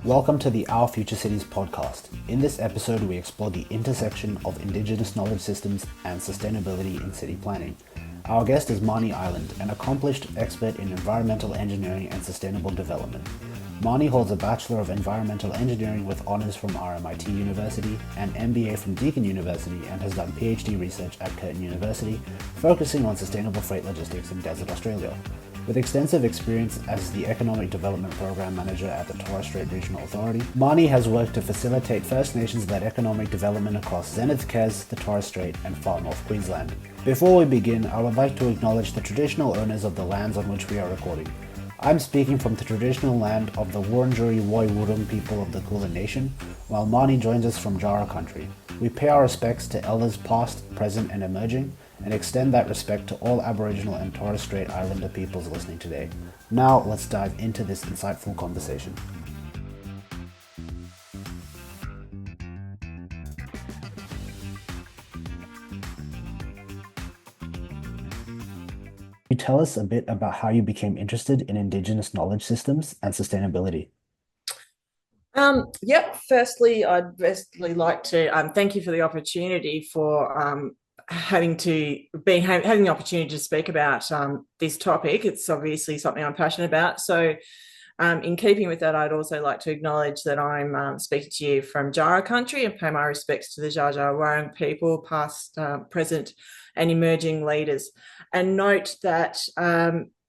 Welcome to the Our Future Cities podcast. In this episode, we explore the intersection of Indigenous knowledge systems and sustainability in city planning. Our guest is Marnie Ireland, an accomplished expert in environmental engineering and sustainable development. Marnie holds a Bachelor of Environmental Engineering with honours from RMIT University, an MBA from Deakin University, and has done PhD research at Curtin University, focusing on sustainable freight logistics in desert Australia. With extensive experience as the Economic Development Program Manager at the Torres Strait Regional Authority, Marnie has worked to facilitate First Nations-led economic development across Zenith Kes, the Torres Strait, and far north Queensland. Before we begin, I would like to acknowledge the traditional owners of the lands on which we are recording. I'm speaking from the traditional land of the Wurundjeri Woi-wurrung people of the Kulin Nation, while Marnie joins us from Jara country. We pay our respects to elders past, present, and emerging, and extend that respect to all Aboriginal and Torres Strait Islander peoples listening today. Now, let's dive into this insightful conversation. Can you tell us a bit about how you became interested in Indigenous knowledge systems and sustainability? Firstly, I'd basically like to thank you for the opportunity for having the opportunity to speak about this topic. It's obviously something I'm passionate about. So, in keeping with that, I'd also like to acknowledge that I'm speaking to you from Jara country and pay my respects to the Dja Dja Wurrung people, past, present, and emerging leaders. And note that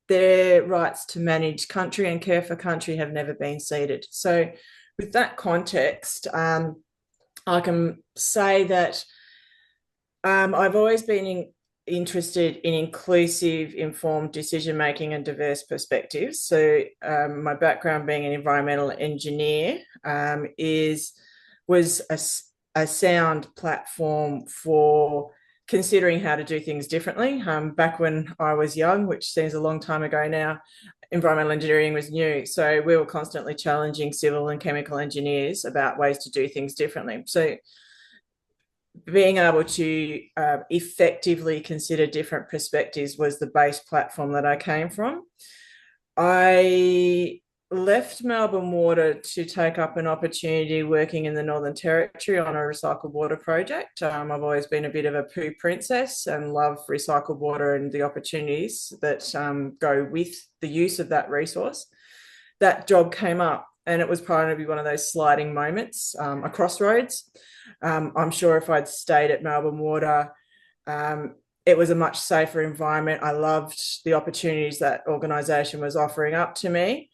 their rights to manage country and care for country have never been ceded. So, with that context, I can say that I've always been interested in inclusive, informed decision-making and diverse perspectives. So my background being an environmental engineer was a sound platform for considering how to do things differently. Back when I was young, which seems a long time ago now, environmental engineering was new. So we were constantly challenging civil and chemical engineers about ways to do things differently. So being able to effectively consider different perspectives was the base platform that I came from. I left Melbourne Water to take up an opportunity working in the Northern Territory on a recycled water project. I've always been a bit of a poo princess and love recycled water and the opportunities that go with the use of that resource. That job came up and it was probably one of those sliding moments, a crossroads. I'm sure if I'd stayed at Melbourne Water, it was a much safer environment. I loved the opportunities that organisation was offering up to me.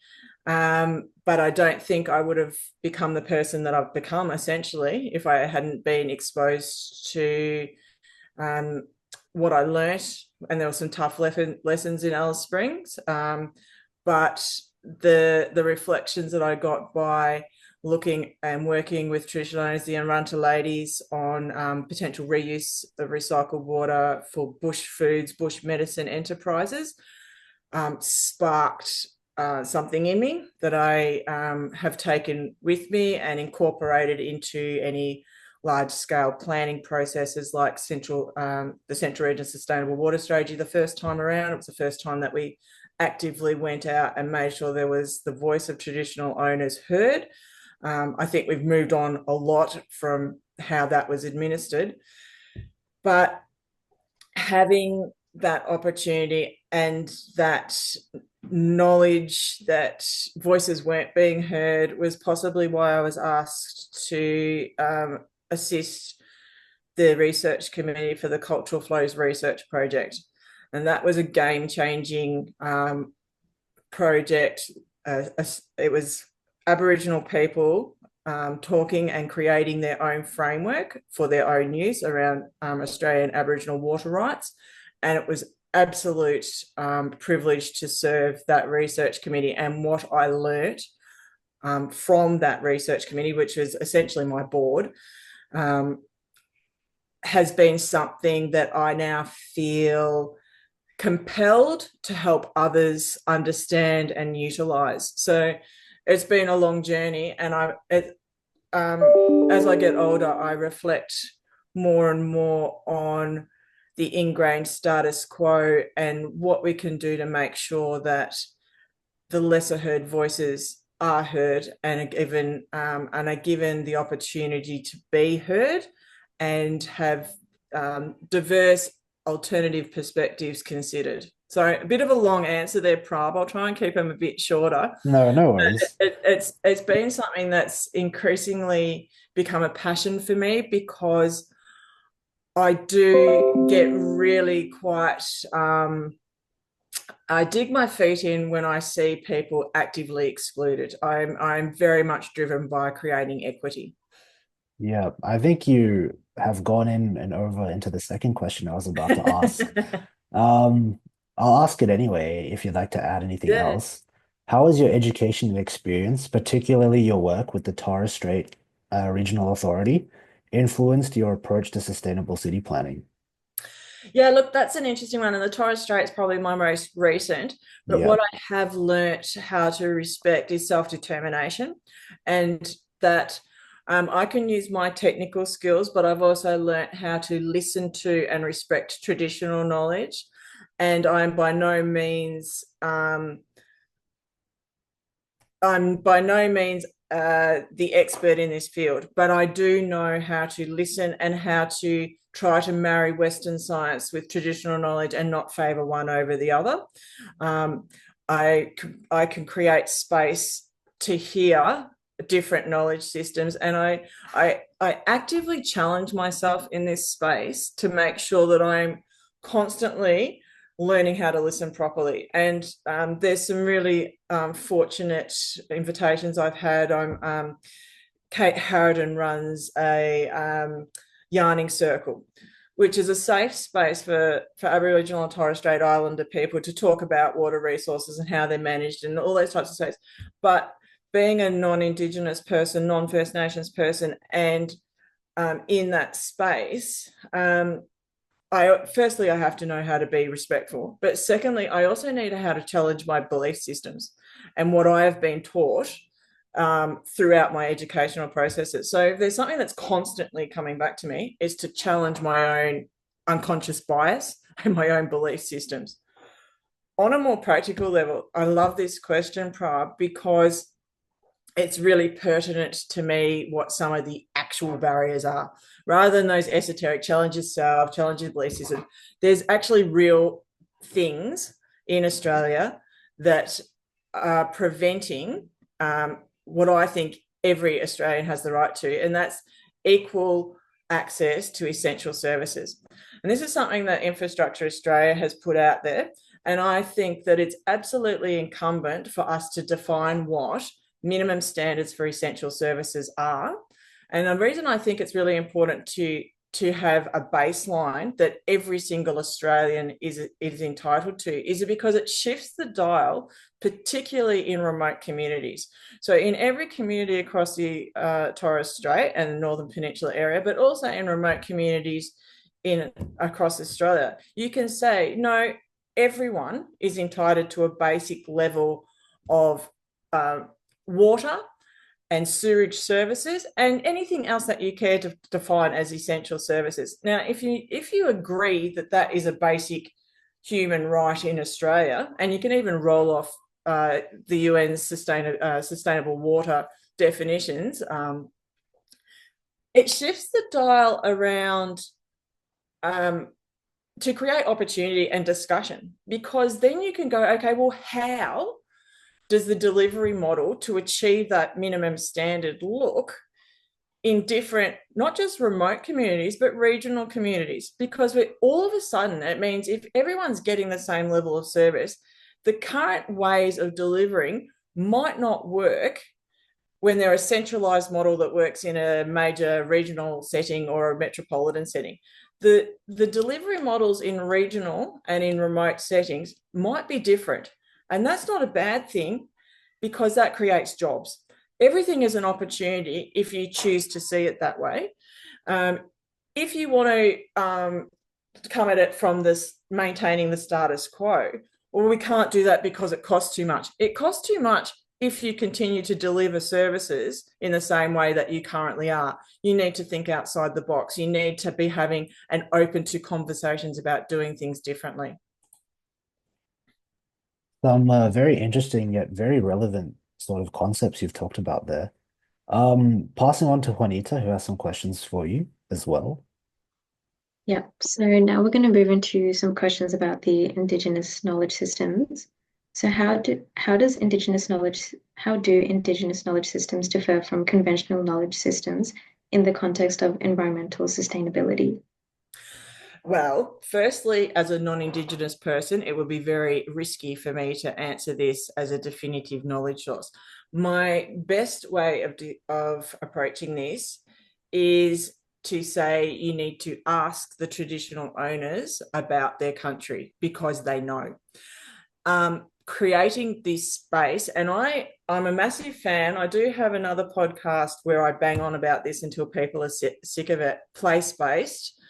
But I don't think I would have become the person that I've become, essentially, if I hadn't been exposed to what I learnt. And there were some tough lessons in Alice Springs. But the reflections that I got by looking and working with traditional owners, the Arunta ladies, on potential reuse of recycled water for bush foods, bush medicine enterprises, sparked something in me that I have taken with me and incorporated into any large-scale planning processes like the Central Region Sustainable Water Strategy. The first time around, it was the first time that we actively went out and made sure there was the voice of traditional owners heard. I think we've moved on a lot from how that was administered, but having that opportunity and that knowledge that voices weren't being heard was possibly why I was asked to assist the research committee for the Cultural Flows Research Project. And that was a game-changing project. It was Aboriginal people talking and creating their own framework for their own use around Australian Aboriginal water rights. And it was absolute privilege to serve that research committee. And what I learnt from that research committee, which was essentially my board, has been something that I now feel compelled to help others understand and utilise. So it's been a long journey, and as I get older, I reflect more and more on the ingrained status quo and what we can do to make sure that the lesser heard voices are heard and are given the opportunity to be heard and have diverse alternative perspectives considered. So a bit of a long answer there, Prab. I'll try and keep them a bit shorter. No, no worries. It's been something that's increasingly become a passion for me because I do get really quite I dig my feet in when I see people actively excluded. I'm very much driven by creating equity. Yeah, I think you have gone in and over into the second question I was about to ask. Um, I'll ask it anyway if you'd like to add anything Yeah. else. How has your education experience, particularly your work with the Torres Strait Regional Authority, influenced your approach to sustainable city planning? Yeah, look, that's an interesting one. And the Torres Strait is probably my most recent. But Yeah. what I have learnt how to respect is self-determination and that I can use my technical skills, but I've also learnt how to listen to and respect traditional knowledge. And I'm by no means the expert in this field, but I do know how to listen and how to try to marry Western science with traditional knowledge and not favour one over the other. Um, I can create space to hear different knowledge systems, and I actively challenge myself in this space to make sure that I'm constantly learning how to listen properly. And there's some really fortunate invitations I've had. Kate Harridan runs a yarning circle, which is a safe space for Aboriginal and Torres Strait Islander people to talk about water resources and how they're managed and all those types of things. But being a non-Indigenous person, non-First Nations person, and in that space, I have to know how to be respectful, but secondly, I also need how to challenge my belief systems and what I have been taught throughout my educational processes. So if there's something that's constantly coming back to me, is to challenge my own unconscious bias and my own belief systems. On a more practical level, I love this question, Prab, because it's really pertinent to me what some of the actual barriers are. Rather than those esoteric challenges self, challenges belief system, there's actually real things in Australia that are preventing what I think every Australian has the right to, and that's equal access to essential services. And this is something that Infrastructure Australia has put out there. And I think that it's absolutely incumbent for us to define what minimum standards for essential services are. And the reason I think it's really important to have a baseline that every single Australian is entitled to is because it shifts the dial, particularly in remote communities. So in every community across the Torres Strait and the Northern Peninsula area, but also in remote communities across Australia, you can say, no, everyone is entitled to a basic level of water and sewage services and anything else that you care to define as essential services. Now, if you agree that that is a basic human right in Australia, and you can even roll off the UN's sustainable water definitions, it shifts the dial around to create opportunity and discussion, because then you can go, okay, well, how does the delivery model to achieve that minimum standard look in different, not just remote communities, but regional communities? Because all of a sudden, it means if everyone's getting the same level of service, the current ways of delivering might not work when they're a centralized model that works in a major regional setting or a metropolitan setting. The delivery models in regional and in remote settings might be different. And that's not a bad thing, because that creates jobs. Everything is an opportunity if you choose to see it that way. If you want to come at it from this maintaining the status quo, well, we can't do that because it costs too much. It costs too much if you continue to deliver services in the same way that you currently are. You need to think outside the box. You need to be having and open to conversations about doing things differently. Some very interesting yet very relevant sort of concepts you've talked about there. Passing on to Juanita, who has some questions for you as well. Yeah, so now we're going to move into some questions about the Indigenous knowledge systems. So how do Indigenous knowledge systems differ from conventional knowledge systems in the context of environmental sustainability? Well, firstly, as a non-Indigenous person, it would be very risky for me to answer this as a definitive knowledge source. My best way of approaching this is to say you need to ask the traditional owners about their country because they know. Creating this space, and I'm a massive fan. I do have another podcast where I bang on about this until people are sick of it. Place-based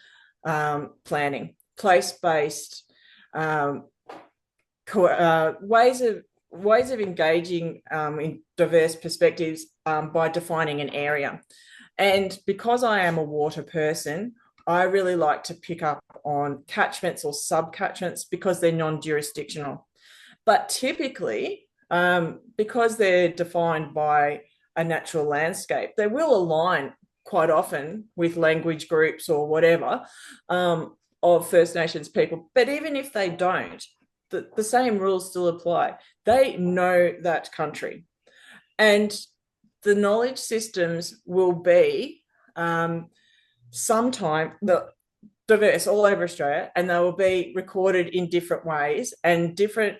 planning, place-based ways of engaging in diverse perspectives by defining an area. And because I am a water person, I really like to pick up on catchments or subcatchments because they're non-jurisdictional. But typically, because they're defined by a natural landscape, they will align quite often with language groups or whatever of First Nations people. But even if they don't, the same rules still apply. They know that country. And the knowledge systems will be sometime diverse all over Australia, and they will be recorded in different ways, and different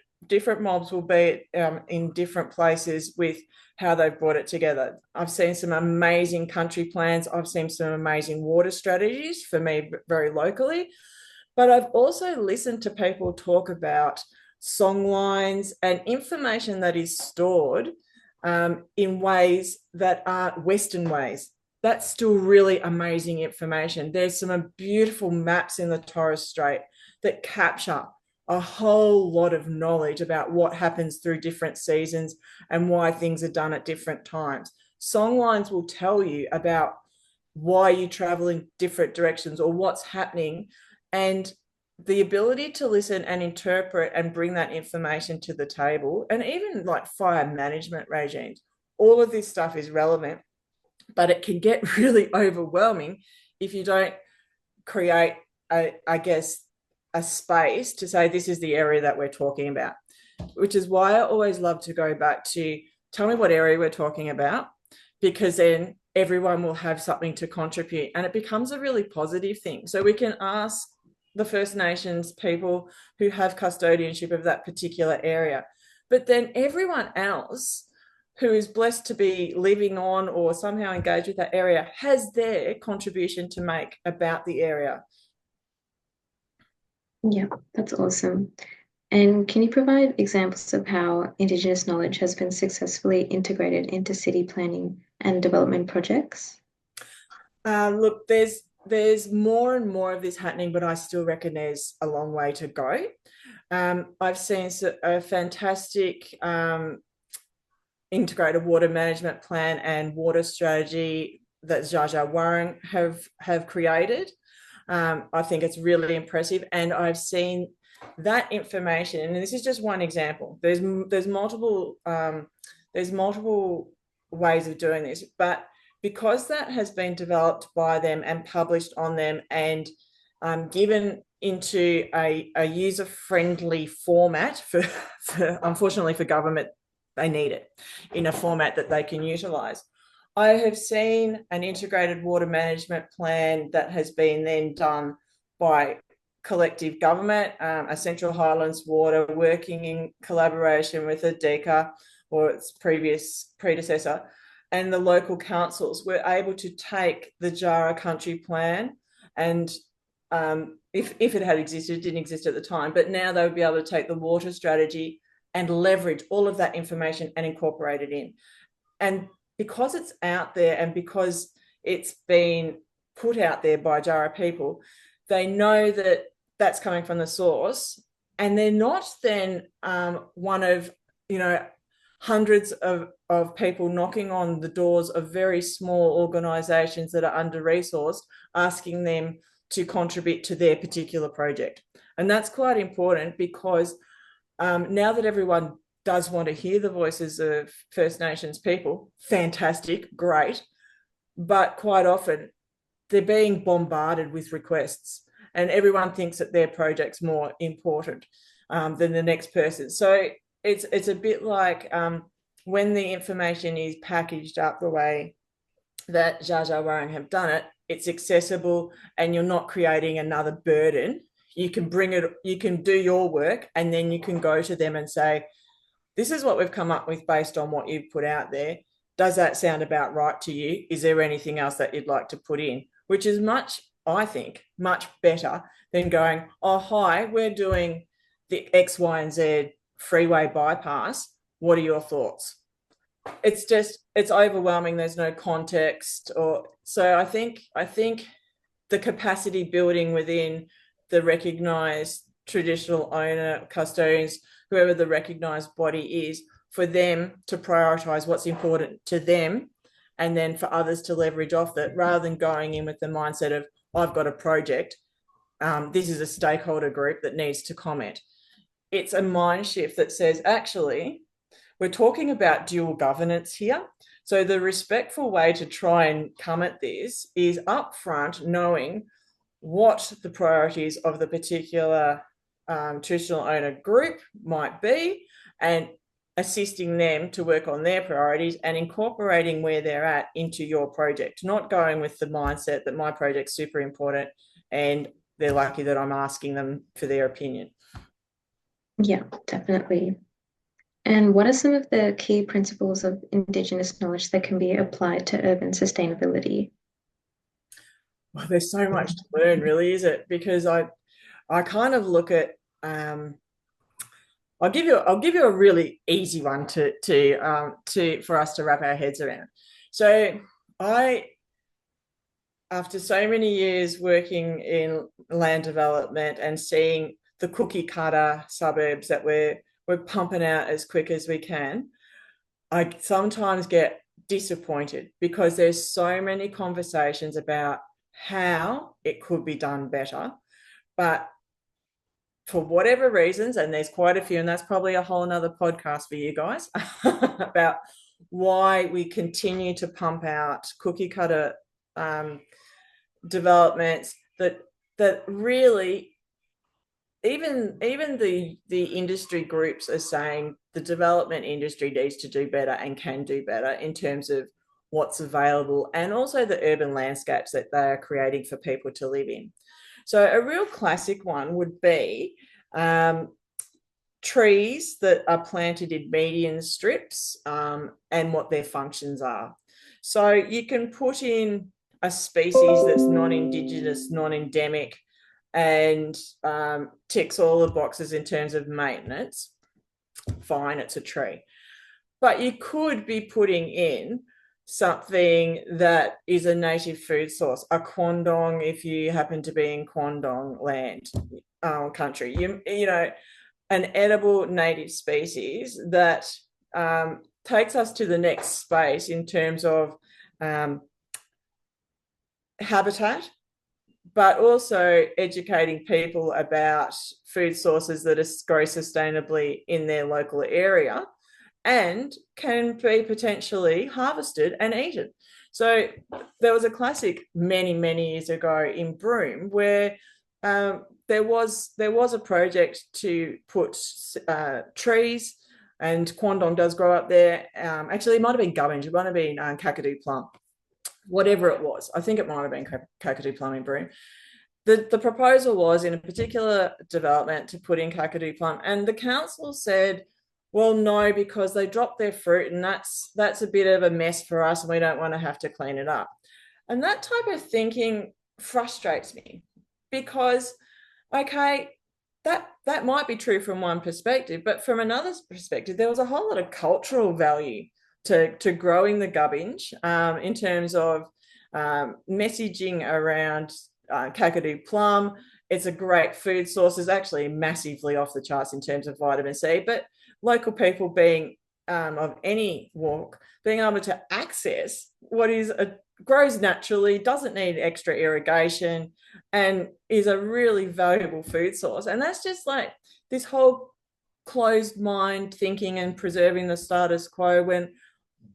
mobs will be in different places with how they've brought it together. I've seen some amazing country plans. I've seen some amazing water strategies for me very locally, but I've also listened to people talk about songlines and information that is stored in ways that aren't Western ways. That's still really amazing information. There's some beautiful maps in the Torres Strait that capture a whole lot of knowledge about what happens through different seasons and why things are done at different times. Songlines will tell you about why you travel in different directions or what's happening, and the ability to listen and interpret and bring that information to the table, and even like fire management regimes, all of this stuff is relevant, but it can get really overwhelming if you don't create a space to say this is the area that we're talking about, which is why I always love to go back to tell me what area we're talking about, because then everyone will have something to contribute and it becomes a really positive thing. So we can ask the First Nations people who have custodianship of that particular area, but then everyone else who is blessed to be living on or somehow engaged with that area has their contribution to make about the area. Yeah, that's awesome. And can you provide examples of how Indigenous knowledge has been successfully integrated into city planning and development projects? Look, there's more and more of this happening, but I still reckon there's a long way to go. I've seen a fantastic integrated water management plan and water strategy that Zsa Zsa Warang have created. I think it's really impressive, and I've seen that information, and this is just one example. There's multiple ways of doing this, but because that has been developed by them and published on them and given into a user-friendly format for unfortunately for government, they need it in a format that they can utilize. I have seen an integrated water management plan that has been then done by collective government, a Central Highlands Water working in collaboration with ADECA or its previous predecessor, and the local councils were able to take the Jara country plan and if it had existed, it didn't exist at the time, but now they would be able to take the water strategy and leverage all of that information and incorporate it in. And because it's out there and because it's been put out there by Jara people, they know that that's coming from the source, and they're not then one of hundreds of people knocking on the doors of very small organisations that are under-resourced, asking them to contribute to their particular project. And that's quite important because now that everyone does want to hear the voices of First Nations people, fantastic, great. But quite often they're being bombarded with requests, and everyone thinks that their project's more important than the next person. So it's a bit like when the information is packaged up the way that Dja Dja Wurrung have done it, it's accessible and you're not creating another burden. You can bring it, you can do your work, and then you can go to them and say, this is what we've come up with based on what you've put out there. Does that sound about right to you? Is there anything else that you'd like to put in? Which is much, I think, much better than going, oh, hi, we're doing the X, Y, and Z freeway bypass. What are your thoughts? It's just, it's overwhelming. There's no context. So I think the capacity building within the recognised traditional owner, custodians, whoever the recognised body is, for them to prioritise what's important to them, and then for others to leverage off that, rather than going in with the mindset of, I've got a project, this is a stakeholder group that needs to comment. It's a mind shift that says, actually, we're talking about dual governance here. So the respectful way to try and come at this is upfront knowing what the priorities of the particular traditional owner group might be, and assisting them to work on their priorities and incorporating where they're at into your project, not going with the mindset that my project's super important and they're lucky that I'm asking them for their opinion. Yeah, definitely. And what are some of the key principles of Indigenous knowledge that can be applied to urban sustainability? Well, there's so much to learn, really, is it? Because I kind of look at I'll give you a really easy one to for us to wrap our heads around. So after so many years working in land development and seeing the cookie cutter suburbs that we're pumping out as quick as we can, I sometimes get disappointed because there's so many conversations about how it could be done better, but for whatever reasons, and there's quite a few, and that's probably a whole nother podcast for you guys about why we continue to pump out cookie cutter developments that really, even the industry groups are saying the development industry needs to do better and can do better in terms of what's available, and also the urban landscapes that they are creating for people to live in. So a real classic one would be trees that are planted in median strips and what their functions are. So you can put in a species that's non-Indigenous, non-endemic, and ticks all the boxes in terms of maintenance. Fine, it's a tree. But you could be putting in something that is a native food source, a quandong, if you happen to be in quandong land country, you know, an edible native species that takes us to the next space in terms of habitat, but also educating people about food sources that grow sustainably in their local area and can be potentially harvested and eaten. So there was a classic many, many years ago in Broome where there was a project to put trees, and quandong does grow up there. Actually, it might have been gubbins, it might have been kakadu plum, whatever it was. I think it might have been kakadu plum in Broome. The proposal was in a particular development to put in kakadu plum, and the council said, well, no, because they dropped their fruit and that's a bit of a mess for us and we don't want to have to clean it up. And that type of thinking frustrates me because, okay, that might be true from one perspective, but from another perspective, there was a whole lot of cultural value to growing the gubbinge in terms of messaging around kakadu plum. It's a great food source. It's actually massively off the charts in terms of vitamin C, but local people being of any walk, being able to access what grows naturally, doesn't need extra irrigation, and is a really valuable food source. And that's just like this whole closed mind thinking and preserving the status quo when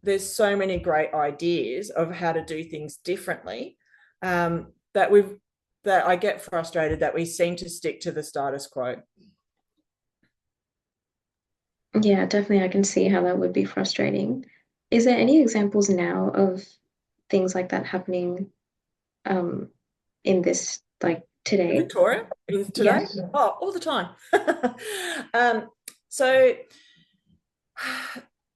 there's so many great ideas of how to do things differently, that I get frustrated that we seem to stick to the status quo. Yeah, definitely. I can see how that would be frustrating. Is there any examples now of things like that happening in this, like today? Victoria, today? Yes. Oh, all the time. So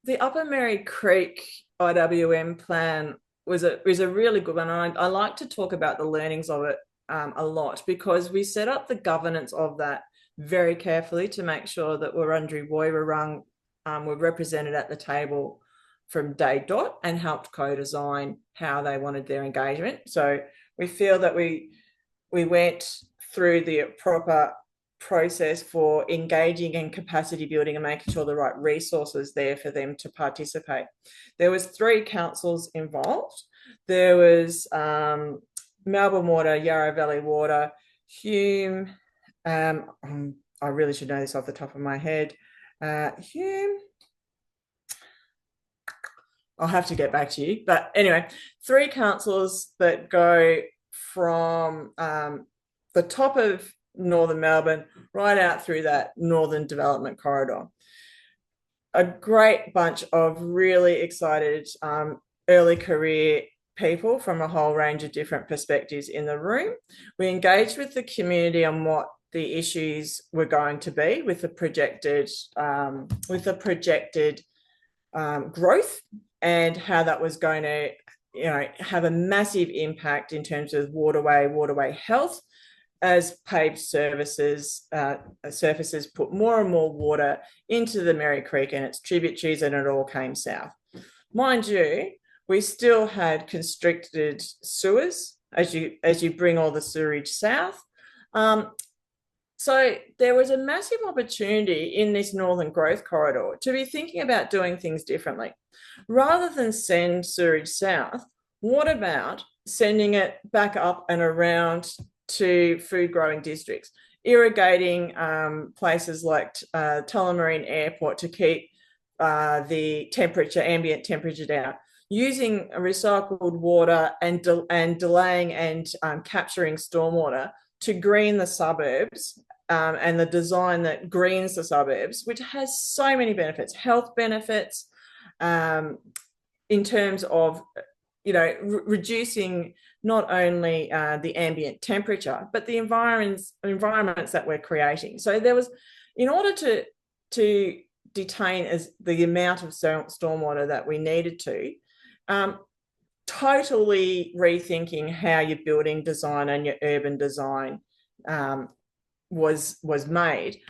the Upper Mary Creek IWM plan was a really good one. And I like to talk about the learnings of it a lot, because we set up the governance of that very carefully to make sure that Wurundjeri Woiwurrung were represented at the table from day dot and helped co-design how they wanted their engagement. So we feel that we went through the proper process for engaging and capacity building and making sure the right resources there for them to participate. There was 3 councils involved. There was Melbourne Water, Yarra Valley Water, Hume. I really should know this off the top of my head. Hume. I'll have to get back to you. But anyway, 3 councils that go from the top of northern Melbourne right out through that northern development corridor. A great bunch of really excited early career people from a whole range of different perspectives in the room. We engaged with the community on what the issues were going to be with the projected growth, and how that was going to, have a massive impact in terms of waterway health, as paved surfaces put more and more water into the Mary Creek and its tributaries, and it all came south. Mind you, we still had constricted sewers as you bring all the sewerage south. So there was a massive opportunity in this northern growth corridor to be thinking about doing things differently. Rather than send sewage south, what about sending it back up and around to food growing districts, irrigating places like Tullamarine Airport to keep the ambient temperature down, using recycled water and delaying and capturing stormwater to green the suburbs, and the design that greens the suburbs, which has so many benefits, health benefits, in terms of reducing not only the ambient temperature, but the environments that we're creating. So there was, in order to detain as the amount of stormwater that we needed to, totally rethinking how your building design and your urban design was made,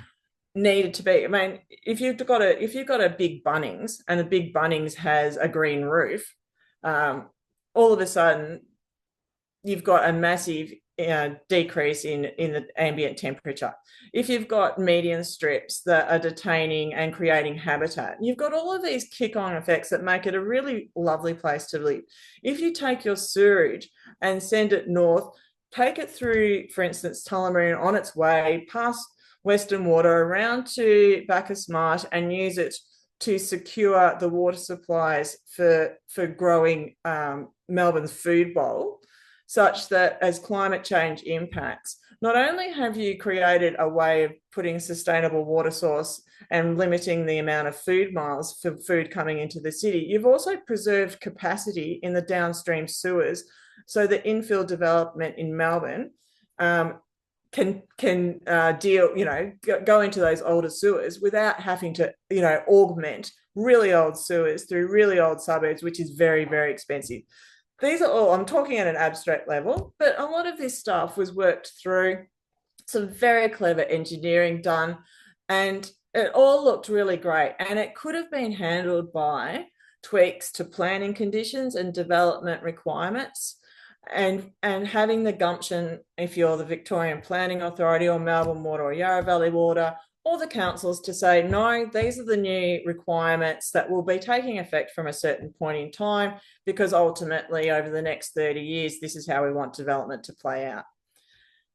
needed to be. I mean, if you've got a big Bunnings, and the big Bunnings has a green roof, all of a sudden you've got a massive decrease in the ambient temperature. If you've got median strips that are detaining and creating habitat, you've got all of these kick-on effects that make it a really lovely place to live. If you take your sewage and send it north, take it through, for instance, Tullamarine on its way past Western Water around to Bacchus Marsh, and use it to secure the water supplies for growing Melbourne's food bowl, such that as climate change impacts, not only have you created a way of putting sustainable water source and limiting the amount of food miles for food coming into the city, you've also preserved capacity in the downstream sewers, so the infill development in Melbourne can deal, go into those older sewers without having to, augment really old sewers through really old suburbs, which is very, very expensive. These are all, I'm talking at an abstract level, but a lot of this stuff was worked through, some very clever engineering done, and it all looked really great. And it could have been handled by tweaks to planning conditions and development requirements, and having the gumption, if you're the Victorian Planning Authority or Melbourne Water or Yarra Valley Water, or the councils, to say, no, these are the new requirements that will be taking effect from a certain point in time, because ultimately over the next 30 years, this is how we want development to play out.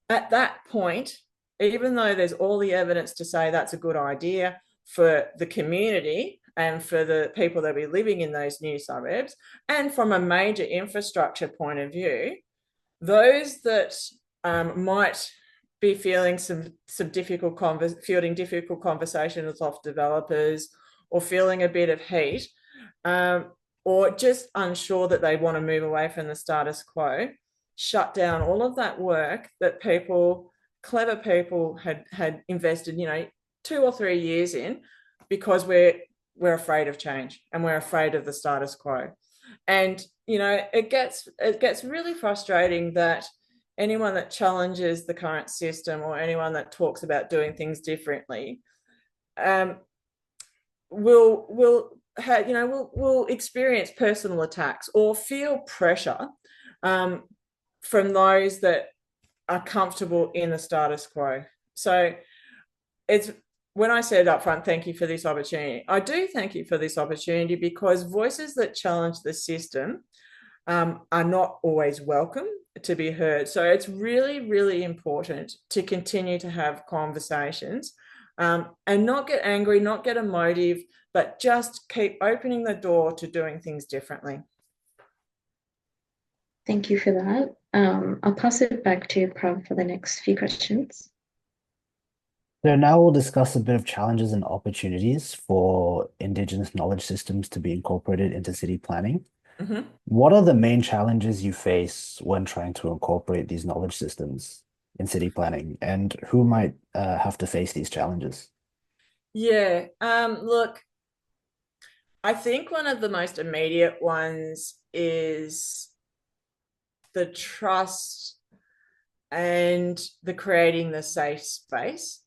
At that point, even though there's all the evidence to say that's a good idea, for the community and for the people that will be living in those new suburbs. And from a major infrastructure point of view, those that might be feeling some difficult fielding difficult conversations off developers, or feeling a bit of heat, or just unsure that they want to move away from the status quo, shut down all of that work that clever people had invested, 2 or 3 years in, because we're afraid of change and we're afraid of the status quo. And it gets really frustrating that anyone that challenges the current system, or anyone that talks about doing things differently, will experience personal attacks or feel pressure from those that are comfortable in the status quo. So it's, when I said up front, thank you for this opportunity, I do thank you for this opportunity, because voices that challenge the system are not always welcome to be heard. So it's really, really important to continue to have conversations, and not get angry, not get emotive, but just keep opening the door to doing things differently. Thank you for that. I'll pass it back to Prav for the next few questions. So now we'll discuss a bit of challenges and opportunities for Indigenous knowledge systems to be incorporated into city planning. Mm-hmm. What are the main challenges you face when trying to incorporate these knowledge systems in city planning, and who might have to face these challenges? Yeah, look, I think one of the most immediate ones is the trust and the creating the safe space,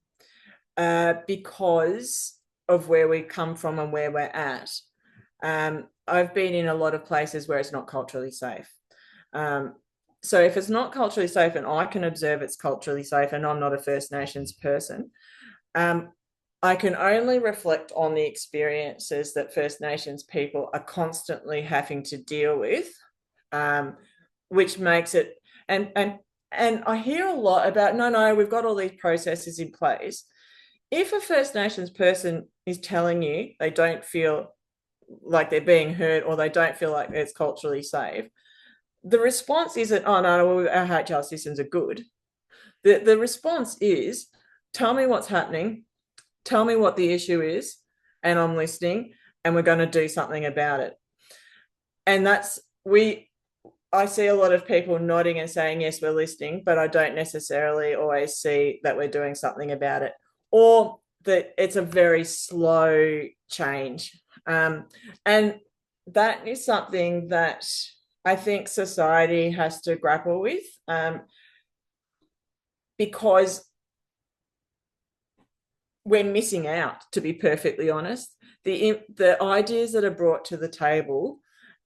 because of where we come from and where we're at. I've been in a lot of places where it's not culturally safe. So if it's not culturally safe, and I can observe it's culturally safe, and I'm not a First Nations person, I can only reflect on the experiences that First Nations people are constantly having to deal with, which makes it, and I hear a lot about, no, we've got all these processes in place. If a First Nations person is telling you they don't feel like they're being heard, or they don't feel like it's culturally safe, the response isn't, oh no, our HR systems are good. The response is, tell me what's happening, tell me what the issue is, and I'm listening, and we're going to do something about it. And I see a lot of people nodding and saying, yes, we're listening, but I don't necessarily always see that we're doing something about it, or that it's a very slow change. And that is something that I think society has to grapple with, because we're missing out, to be perfectly honest. The ideas that are brought to the table,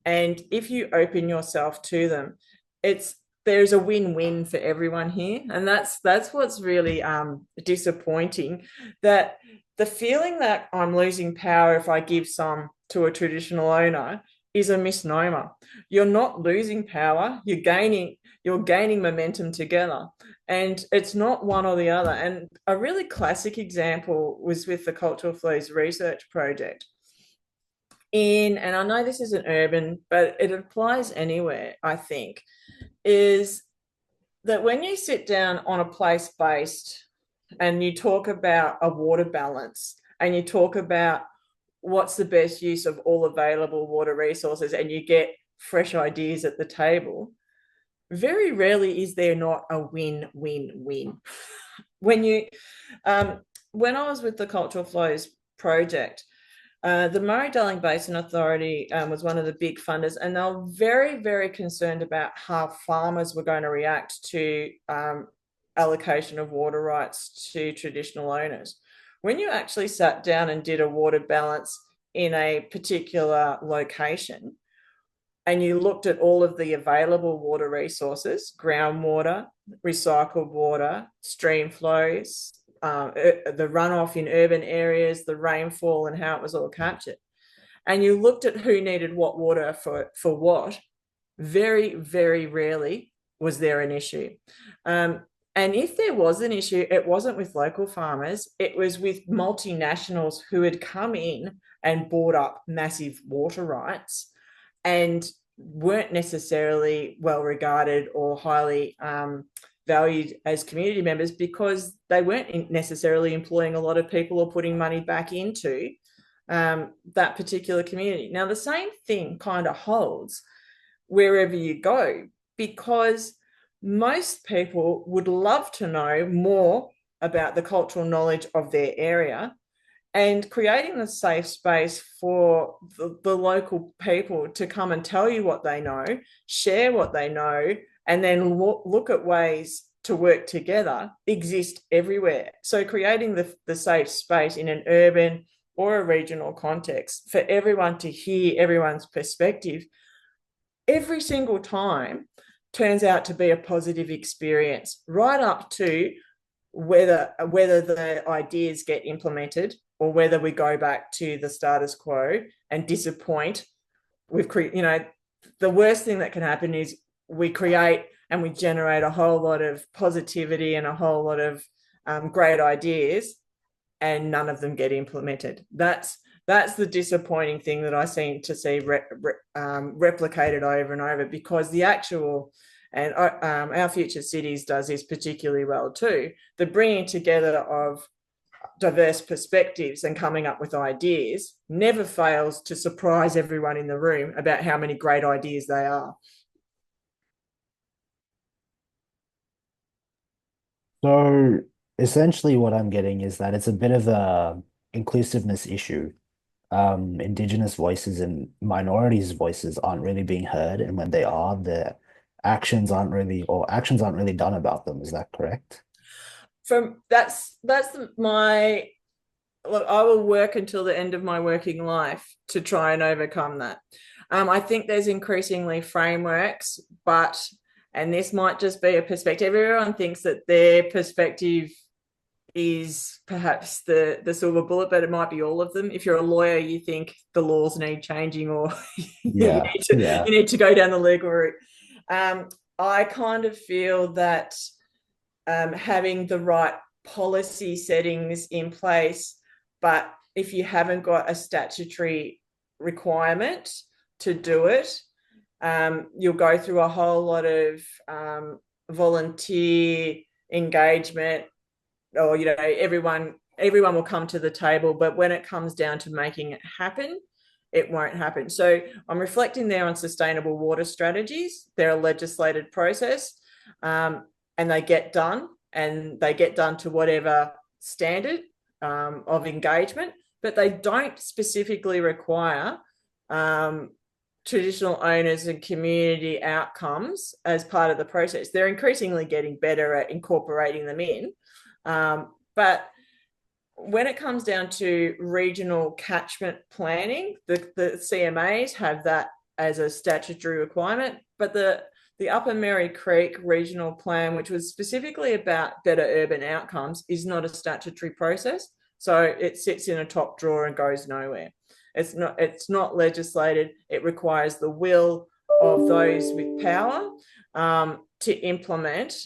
and if you open yourself to them, there's a win-win for everyone here. And that's what's really disappointing, that the feeling that I'm losing power if I give some to a traditional owner is a misnomer. You're not losing power, you're gaining momentum together. And it's not one or the other. And a really classic example was with the Cultural Flows research project. And I know this isn't urban, but it applies anywhere, I think, is that when you sit down on a place-based and you talk about a water balance, and you talk about what's the best use of all available water resources, and you get fresh ideas at the table, very rarely is there not a win-win-win. When I was with the Cultural Flows project, the Murray-Darling Basin Authority was one of the big funders, and they were very, very concerned about how farmers were going to react to allocation of water rights to traditional owners. When you actually sat down and did a water balance in a particular location, and you looked at all of the available water resources, groundwater, recycled water, stream flows, the runoff in urban areas, the rainfall, and how it was all captured, and you looked at who needed what water for what, very, very rarely was there an issue. And if there was an issue, it wasn't with local farmers, it was with multinationals who had come in and bought up massive water rights and weren't necessarily well regarded or highly valued as community members because they weren't necessarily employing a lot of people or putting money back into that particular community. Now, the same thing kind of holds wherever you go, because most people would love to know more about the cultural knowledge of their area, and creating a safe space for the local people to come and tell you what they know, share what they know, and then look at ways to work together exist everywhere. So creating the safe space in an urban or a regional context for everyone to hear everyone's perspective every single time turns out to be a positive experience, right up to whether the ideas get implemented or whether we go back to the status quo and disappoint. The worst thing that can happen is we create and we generate a whole lot of positivity and a whole lot of great ideas, and none of them get implemented. That's the disappointing thing that I seem to see replicated over and over, because the actual, and Our Future Cities does this particularly well too, the bringing together of diverse perspectives and coming up with ideas never fails to surprise everyone in the room about how many great ideas they are. So essentially what I'm getting is that it's a bit of a inclusiveness issue. Indigenous voices and minorities' voices aren't really being heard, and when they are, the actions aren't really done about them. Is that correct? That's my look. I will work until the end of my working life to try and overcome that. I think there's increasingly frameworks, and this might just be a perspective. Everyone thinks that their perspective is perhaps the silver bullet, but it might be all of them. If you're a lawyer, you think the laws need changing, or Yeah, you need to go down the legal route. I kind of feel that having the right policy settings in place, but if you haven't got a statutory requirement to do it, you'll go through a whole lot of volunteer engagement, or everyone will come to the table, but when it comes down to making it happen, it won't happen. So I'm reflecting there on sustainable water strategies. They're a legislated process, and they get done to whatever standard of engagement, but they don't specifically require traditional owners and community outcomes as part of the process. They're increasingly getting better at incorporating them in. But when it comes down to regional catchment planning, the CMAs have that as a statutory requirement, but the Upper Mary Creek Regional Plan, which was specifically about better urban outcomes, is not a statutory process. So it sits in a top drawer and goes nowhere. It's not legislated. It requires the will of those with power to implement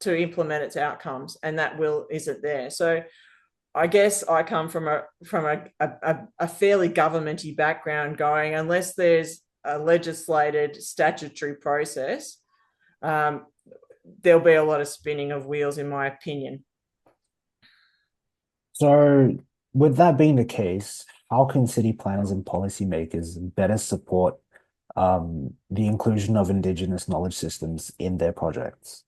its outcomes, and that will isn't there. So I guess I come from a fairly governmenty background, going, unless there's a legislated statutory process, there'll be a lot of spinning of wheels, in my opinion. So with that being the case, how can city planners and policymakers better support the inclusion of Indigenous knowledge systems in their projects?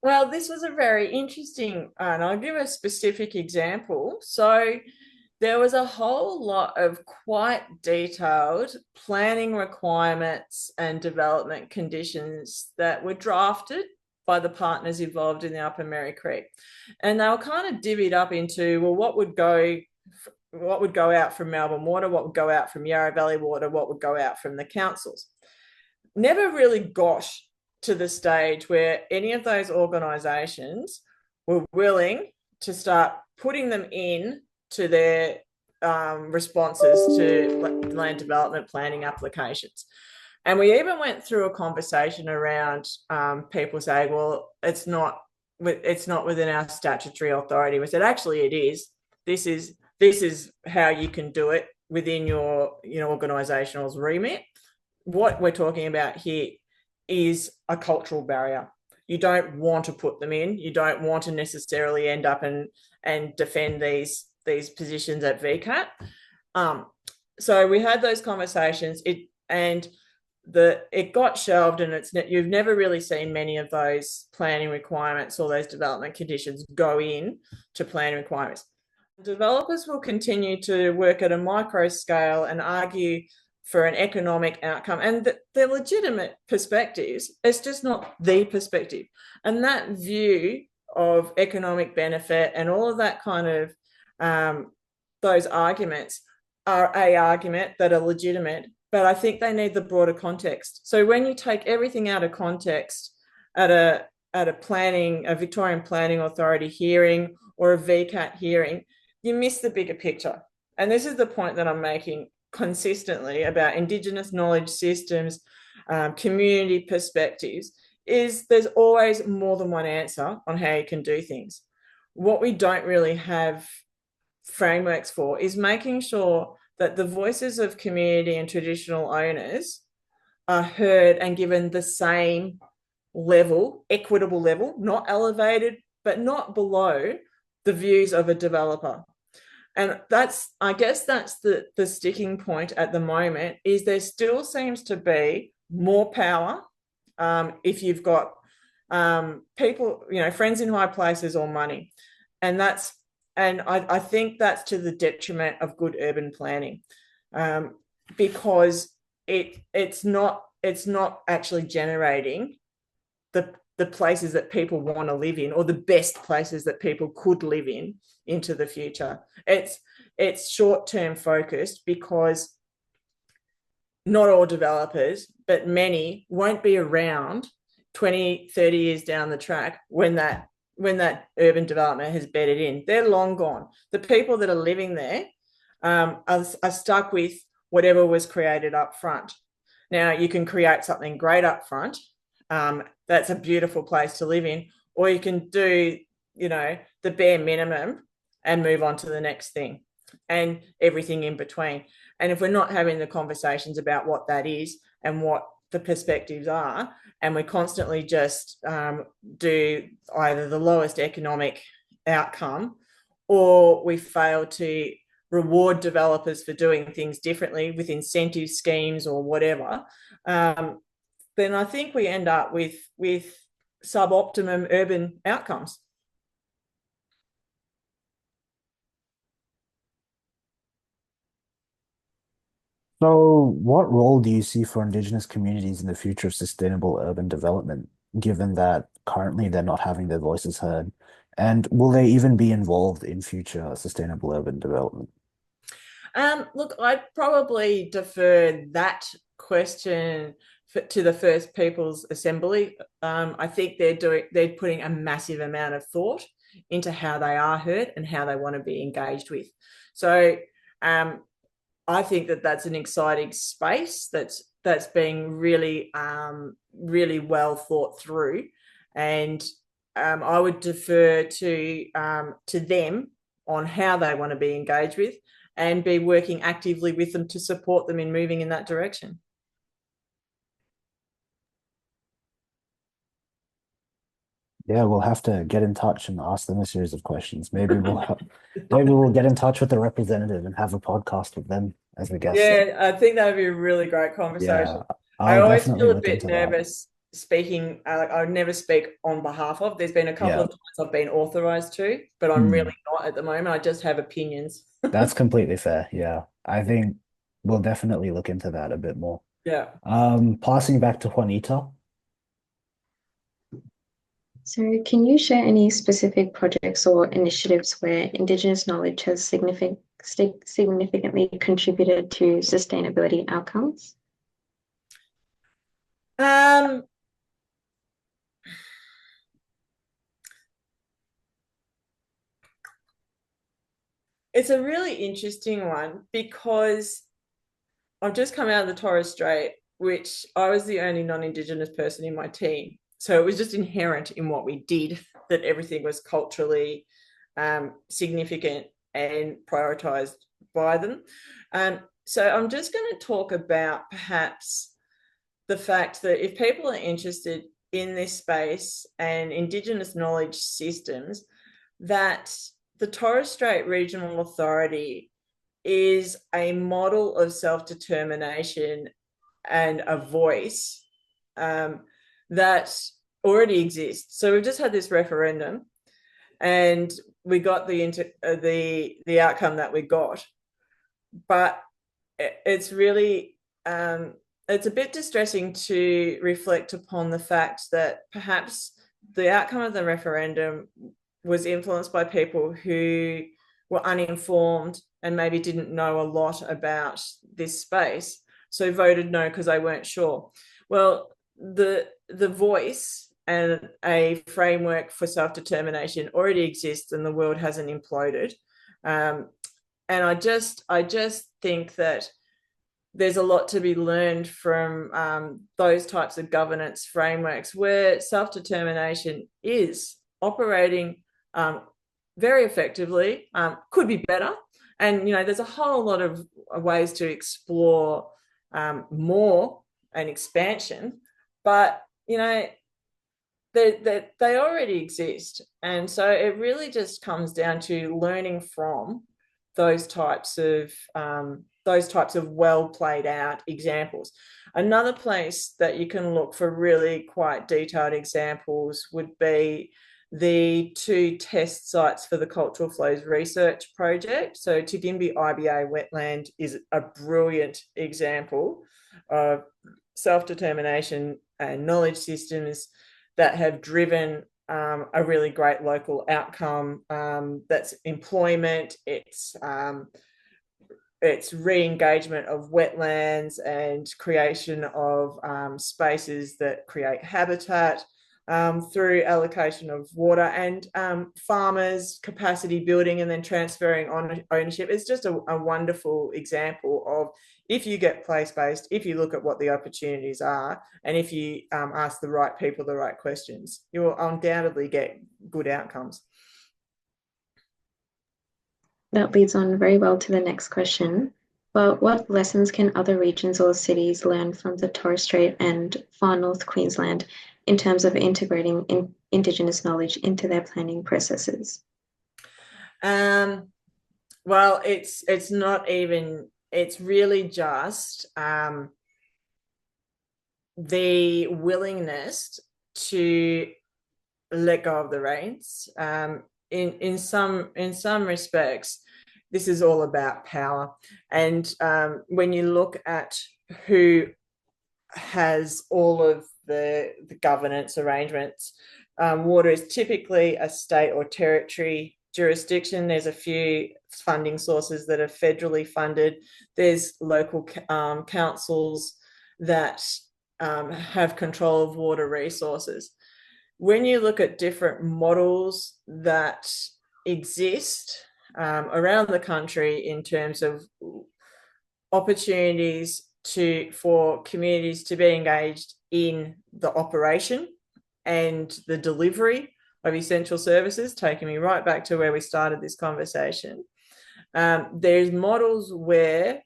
Well, this was a very interesting, and I'll give a specific example. So there was a whole lot of quite detailed planning requirements and development conditions that were drafted by the partners involved in the Upper Mary Creek. And they were kind of divvied up into, well, what would go out from Melbourne Water, what would go out from Yarra Valley Water, what would go out from the councils. Never really got to the stage where any of those organisations were willing to start putting them in to their responses to land development planning applications. And we even went through a conversation around people saying, well, it's not within our statutory authority. We said, actually, it is. This is how you can do it within your organisational's remit. What we're talking about here is a cultural barrier. You don't want to put them in. You don't want to necessarily end up and defend these positions at VCAT. So we had those conversations. It got shelved, and you've never really seen many of those planning requirements or those development conditions go in to planning requirements. Developers will continue to work at a micro scale and argue for an economic outcome, and they're legitimate perspectives. It's just not the perspective. And that view of economic benefit and all of that kind of those arguments are a argument that are legitimate, but I think they need the broader context. So when you take everything out of context at a Victorian Planning Authority hearing or a VCAT hearing, you miss the bigger picture. And this is the point that I'm making consistently about Indigenous knowledge systems, community perspectives, is there's always more than one answer on how you can do things. What we don't really have frameworks for is making sure that the voices of community and traditional owners are heard and given the same level, equitable level, not elevated, but not below the views of a developer. And I guess that's the sticking point at the moment, is there still seems to be more power if you've got people, friends in high places or money. And I think that's to the detriment of good urban planning, because it's not actually generating the places that people want to live in, or the best places that people could live in into the future. It's short-term focused, because not all developers, but many, won't be around 20, 30 years down the track when that urban development has bedded in. They're long gone. The people that are living there are stuck with whatever was created up front. Now, you can create something great up front. That's a beautiful place to live in, or you can do, the bare minimum and move on to the next thing, and everything in between. And if we're not having the conversations about what that is and what the perspectives are, and we constantly just do either the lowest economic outcome, or we fail to reward developers for doing things differently with incentive schemes or whatever, then I think we end up with suboptimum urban outcomes. So, what role do you see for Indigenous communities in the future of sustainable urban development, given that currently they're not having their voices heard? And will they even be involved in future sustainable urban development? Look, I'd probably defer that question to the First Peoples Assembly. I think they're putting a massive amount of thought into how they are heard and how they want to be engaged with. So I think that's an exciting space that's being really really well thought through, and I would defer to them on how they want to be engaged with, and be working actively with them to support them in moving in that direction. Yeah, we'll have to get in touch and ask them a series of questions. Maybe we'll get in touch with the representative and have a podcast with them as a guest. Yeah, I think that would be a really great conversation. Yeah, I I'll always definitely feel a look bit into that. nervous speaking. I would never speak on behalf of. There's been a couple Yeah. of times I've been authorized to, but I'm really not at the moment. I just have opinions. That's completely fair. Yeah. I think we'll definitely look into that a bit more. Yeah. Passing back to Juanita. So can you share any specific projects or initiatives where Indigenous knowledge has significantly contributed to sustainability outcomes? It's a really interesting one, because I've just come out of the Torres Strait which I was the only non-Indigenous person in my team. So it was just inherent in what we did that everything was culturally significant and prioritised by them. So I'm just going to talk about perhaps the fact that if people are interested in this space and Indigenous knowledge systems, that the Torres Strait Regional Authority is a model of self-determination and a voice that already exists. So we've just had this referendum and we got the outcome that we got, but it's really it's a bit distressing to reflect upon the fact that perhaps the outcome of the referendum was influenced by people who were uninformed and maybe didn't know a lot about this space, so voted no because they weren't sure. Well, the voice and a framework for self-determination already exists and the world hasn't imploded. And I just think that there's a lot to be learned from those types of governance frameworks where self-determination is operating very effectively, could be better. And, there's a whole lot of ways to explore more and expansion, but, they already exist. And so it really just comes down to learning from those types of well played out examples. Another place that you can look for really quite detailed examples would be the 2 test sites for the Cultural Flows Research Project. So Tugimbi IBA wetland is a brilliant example of self-determination and knowledge systems that have driven a really great local outcome. That's employment, it's re-engagement of wetlands and creation of spaces that create habitat through allocation of water and farmers capacity building and then transferring on ownership. It's just a wonderful example of, if you get place-based, if you look at what the opportunities are, and if you ask the right people the right questions, you will undoubtedly get good outcomes. That leads on very well to the next question. But what lessons can other regions or cities learn from the Torres Strait and far north Queensland in terms of integrating Indigenous knowledge into their planning processes? Well, it's not even, it's really just the willingness to let go of the reins. In some respects, this is all about power. And when you look at who has all of the governance arrangements, water is typically a state or territory jurisdiction. There's a few funding sources that are federally funded. There's local councils that have control of water resources. When you look at different models that exist around the country in terms of opportunities for communities to be engaged in the operation and the delivery of essential services, taking me right back to where we started this conversation, there's models where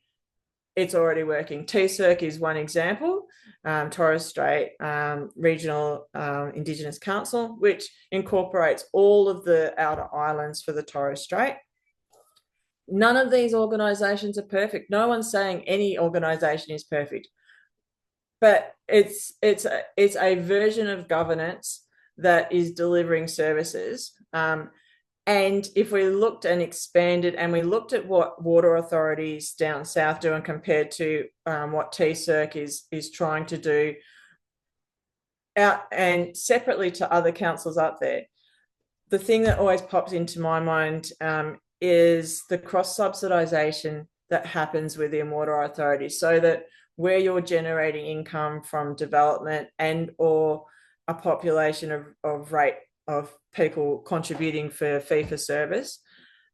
it's already working. TCIRC is one example, Torres Strait Regional Indigenous Council, which incorporates all of the outer islands for the Torres Strait. None of these organisations are perfect. No one's saying any organisation is perfect, but it's a version of governance that is delivering services. And if we looked and expanded and we looked at what water authorities down south do and compared to what TCIRC is trying to do out and separately to other councils up there, the thing that always pops into my mind is the cross-subsidisation that happens within water authorities, so that where you're generating income from development and or a population of people contributing for fee for service,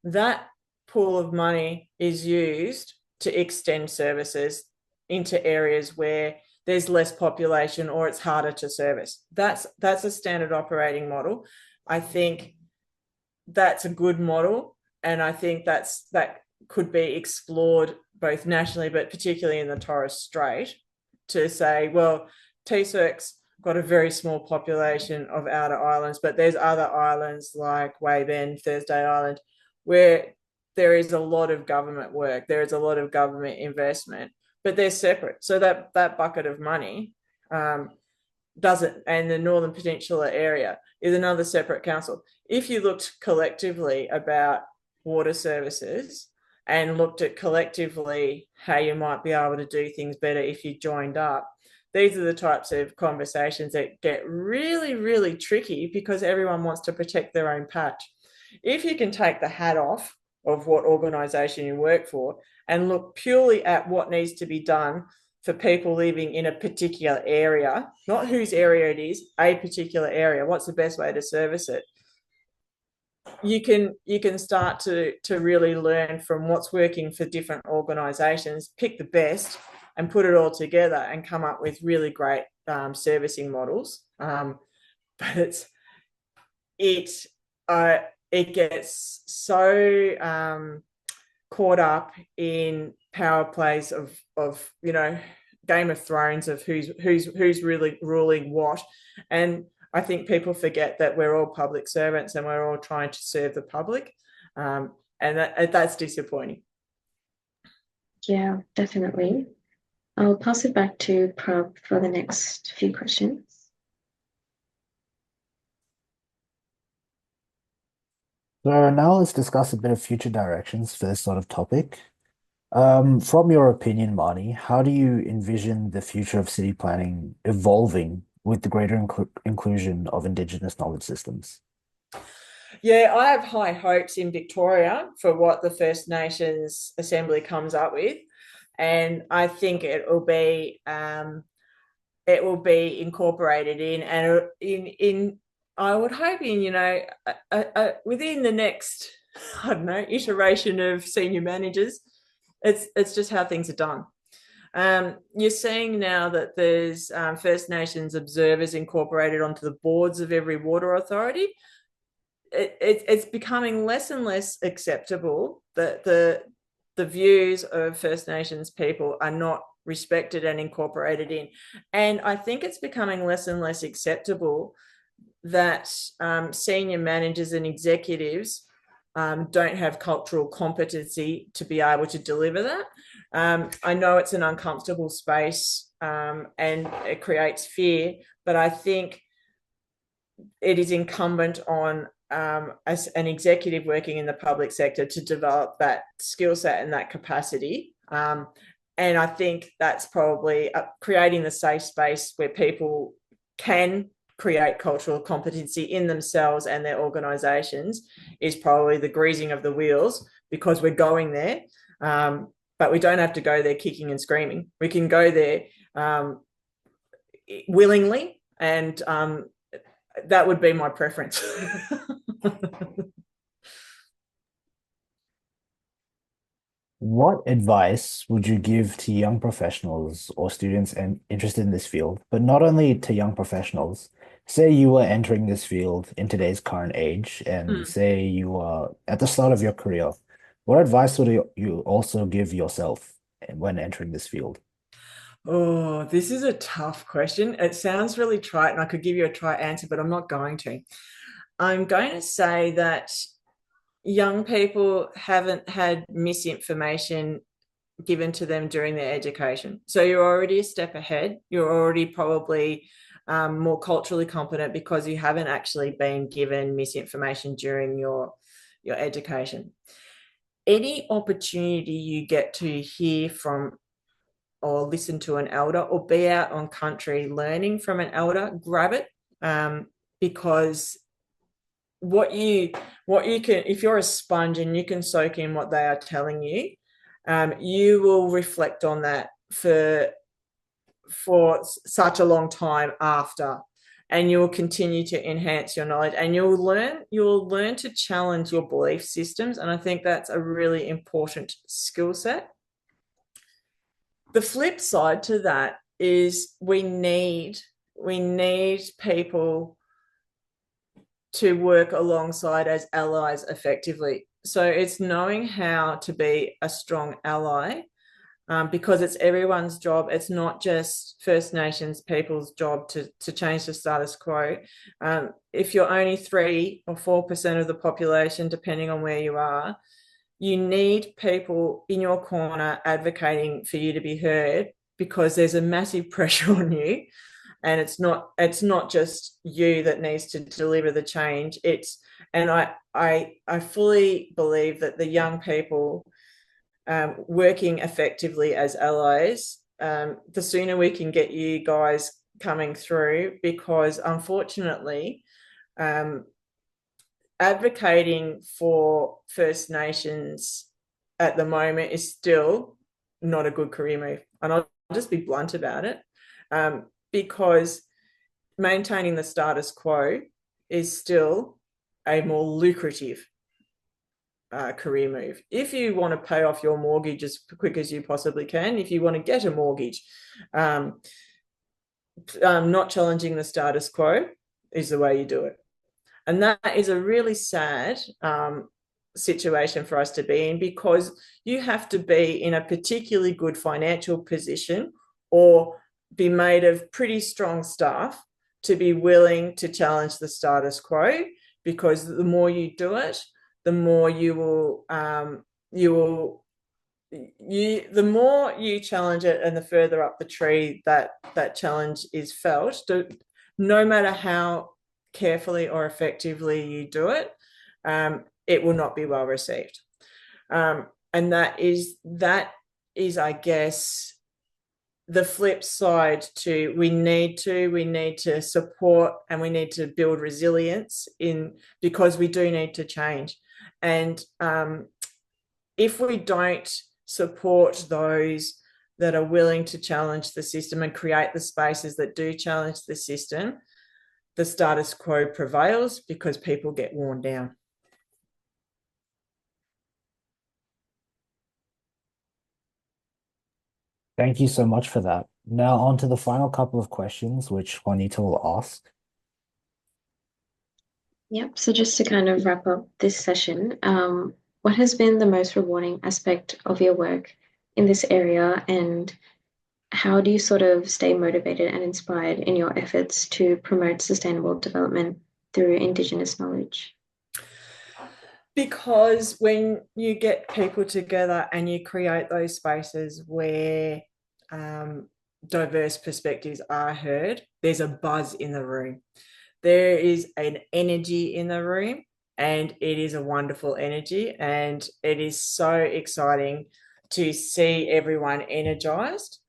that pool of money is used to extend services into areas where there's less population or it's harder to service. That's a standard operating model. I think that's a good model, and I think that could be explored both nationally, but particularly in the Torres Strait, to say, well, TCIRC's got a very small population of outer islands, but there's other islands like Waybend, Thursday Island, where there is a lot of government work, there is a lot of government investment, but they're separate. So that bucket of money doesn't, and the Northern Peninsula area is another separate council. If you looked collectively about water services and looked at collectively how you might be able to do things better if you joined up, these are the types of conversations that get really, really tricky because everyone wants to protect their own patch. If you can take the hat off of what organisation you work for and look purely at what needs to be done for people living in a particular area, not whose area it is, a particular area, what's the best way to service it, you can start to really learn from what's working for different organisations, pick the best and put it all together and come up with really great servicing models. But it gets so caught up in power plays of Game of Thrones, of who's really ruling what. And I think people forget that we're all public servants and we're all trying to serve the public, and that's disappointing. Yeah, definitely. I'll pass it back to Prab for the next few questions. So now let's discuss a bit of future directions for this sort of topic. From your opinion, Marnie, how do you envision the future of city planning evolving with the greater inclusion of Indigenous knowledge systems? Yeah, I have high hopes in Victoria for what the First Nations Assembly comes up with, and I think it will be incorporated in, and in I would hope in within the next, I don't know, iteration of senior managers. It's just how things are done. You're seeing now that there's First Nations observers incorporated onto the boards of every water authority. It's becoming less and less acceptable that the views of First Nations people are not respected and incorporated in. And I think it's becoming less and less acceptable that senior managers and executives don't have cultural competency to be able to deliver that. I know it's an uncomfortable space and it creates fear, but I think it is incumbent on as an executive working in the public sector to develop that skill set and that capacity. And I think that's probably creating the safe space where people can create cultural competency in themselves and their organisations is probably the greasing of the wheels, because we're going there, but we don't have to go there kicking and screaming. We can go there willingly, and that would be my preference. What advice would you give to young professionals or students interested in this field, but not only to young professionals? Say you were entering this field in today's current age, and say you are at the start of your career. What advice would you also give yourself when entering this field? Oh, this is a tough question. It sounds really trite, and I could give you a trite answer, but I'm not going to. I'm going to say that young people haven't had misinformation given to them during their education. So you're already a step ahead. You're already probably more culturally competent because you haven't actually been given misinformation during your education. Any opportunity you get to hear from or listen to an elder or be out on country learning from an elder, grab it, because what you can, if you're a sponge and you can soak in what they are telling you, you will reflect on that for such a long time after, and you will continue to enhance your knowledge, and you'll learn to challenge your belief systems, and I think that's a really important skill set. The flip side to that is we need people to work alongside as allies effectively. So it's knowing how to be a strong ally, because it's everyone's job. It's not just First Nations people's job to change the status quo. If you're only 3 or 4% of the population, depending on where you are, you need people in your corner advocating for you to be heard, because there's a massive pressure on you, and it's not just you that needs to deliver the change. I fully believe that the young people working effectively as allies, the sooner we can get you guys coming through, because unfortunately, advocating for First Nations at the moment is still not a good career move. And I'll just be blunt about it, because maintaining the status quo is still a more lucrative career move. If you want to pay off your mortgage as quick as you possibly can, if you want to get a mortgage, not challenging the status quo is the way you do it. And that is a really sad situation for us to be in, because you have to be in a particularly good financial position or be made of pretty strong stuff to be willing to challenge the status quo, because the more you do it, the more the more you challenge it, and the further up the tree that challenge is felt, no matter how carefully or effectively you do it, it will not be well received. And that is, I guess, the flip side to we need to support and we need to build resilience because we do need to change. And if we don't support those that are willing to challenge the system and create the spaces that do challenge the system, the status quo prevails because people get worn down. Thank you so much for that. Now on to the final couple of questions, which Juanita will ask. Yep. So just to kind of wrap up this session, what has been the most rewarding aspect of your work in this area, and how do you sort of stay motivated and inspired in your efforts to promote sustainable development through Indigenous knowledge? Because when you get people together and you create those spaces where diverse perspectives are heard, there's a buzz in the room. There is an energy in the room, and it is a wonderful energy, and it is so exciting to see everyone energized,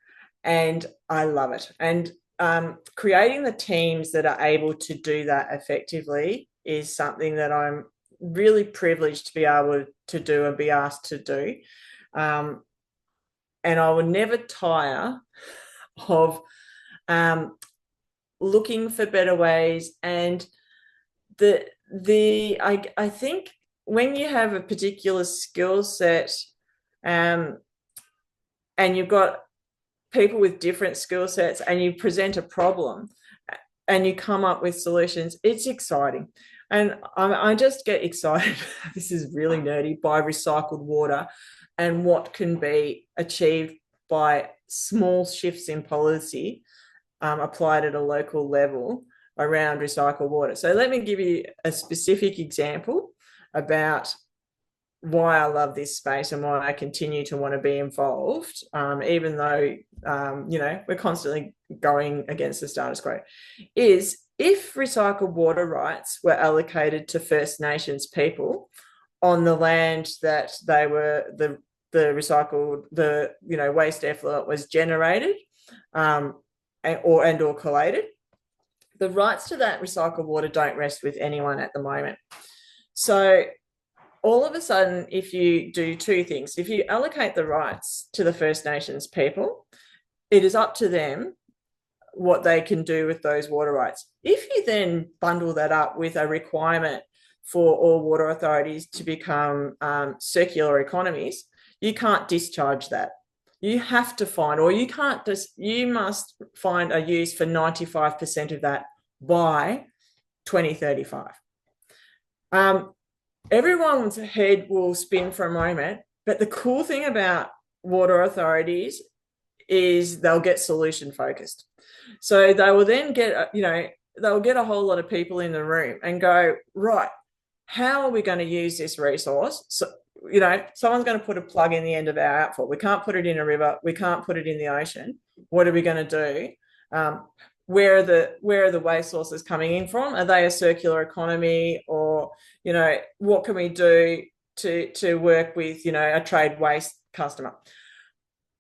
and I love it. And creating the teams that are able to do that effectively is something that I'm really privileged to be able to do and be asked to do. And I will never tire of looking for better ways. And I think when you have a particular skill set, and you've got people with different skill sets, and you present a problem and you come up with solutions, it's exciting. And I just get excited, this is really nerdy, by recycled water and what can be achieved by small shifts in policy applied at a local level around recycled water. So let me give you a specific example about why I love this space and why I continue to want to be involved, even though, we're constantly going against the status quo, is if recycled water rights were allocated to First Nations people on the land that they were, the recycled, waste effluent was generated or collated, the rights to that recycled water don't rest with anyone at the moment. So all of a sudden, if you do two things, if you allocate the rights to the First Nations people, it is up to them what they can do with those water rights. If you then bundle that up with a requirement for all water authorities to become circular economies, you can't discharge that. you have to find, or you can't just, you must find a use for 95% of that by 2035. Everyone's head will spin for a moment, but the cool thing about water authorities is they'll get solution focused. So they will then get, they'll get a whole lot of people in the room and go, right, how are we going to use this resource? So, someone's going to put a plug in the end of our outfall. We can't put it in a river. We can't put it in the ocean. What are we going to do? Where are the waste sources coming in from? Are they a circular economy, or what can we do to work with a trade waste customer?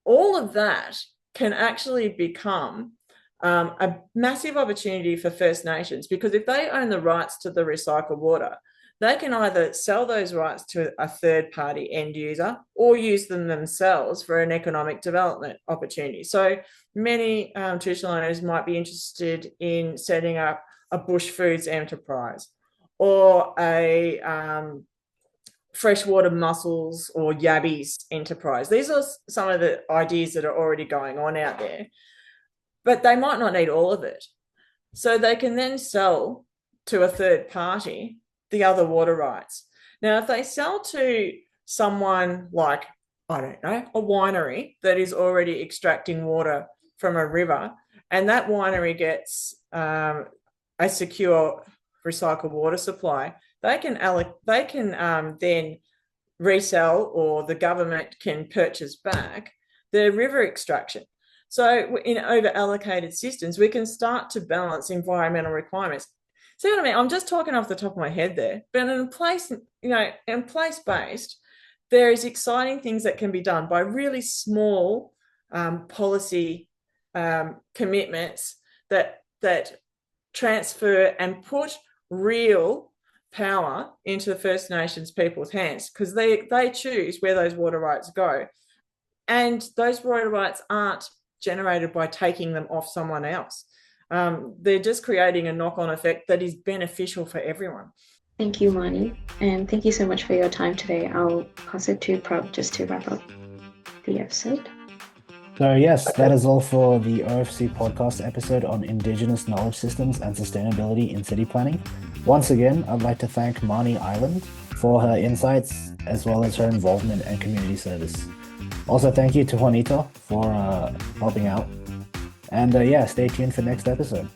All of that can actually become a massive opportunity for First Nations, because if they own the rights to the recycled water, they can either sell those rights to a third-party end user or use them themselves for an economic development opportunity. So many traditional owners might be interested in setting up a bush foods enterprise, or a freshwater mussels or yabbies enterprise. These are some of the ideas that are already going on out there, but they might not need all of it. So they can then sell to a third party the other water rights. Now, if they sell to someone like, I don't know, a winery that is already extracting water from a river, and that winery gets a secure recycled water supply, they can then resell, or the government can purchase back the river extraction. So in over-allocated systems, we can start to balance environmental requirements. See what I mean? I'm just talking off the top of my head there, but in place-based, there is exciting things that can be done by really small policy commitments that transfer and put real power into the First Nations people's hands, because they choose where those water rights go, and those water rights aren't generated by taking them off someone else. They're just creating a knock-on effect that is beneficial for everyone. Thank you, Marnie, and thank you so much for your time today. I'll pass it to Prab just to wrap up the episode. So yes, that is all for the OFC podcast episode on Indigenous Knowledge Systems and Sustainability in City Planning. Once again, I'd like to thank Marnie Ireland for her insights, as well as her involvement and community service. Also, thank you to Juanita for helping out. And stay tuned for next episode.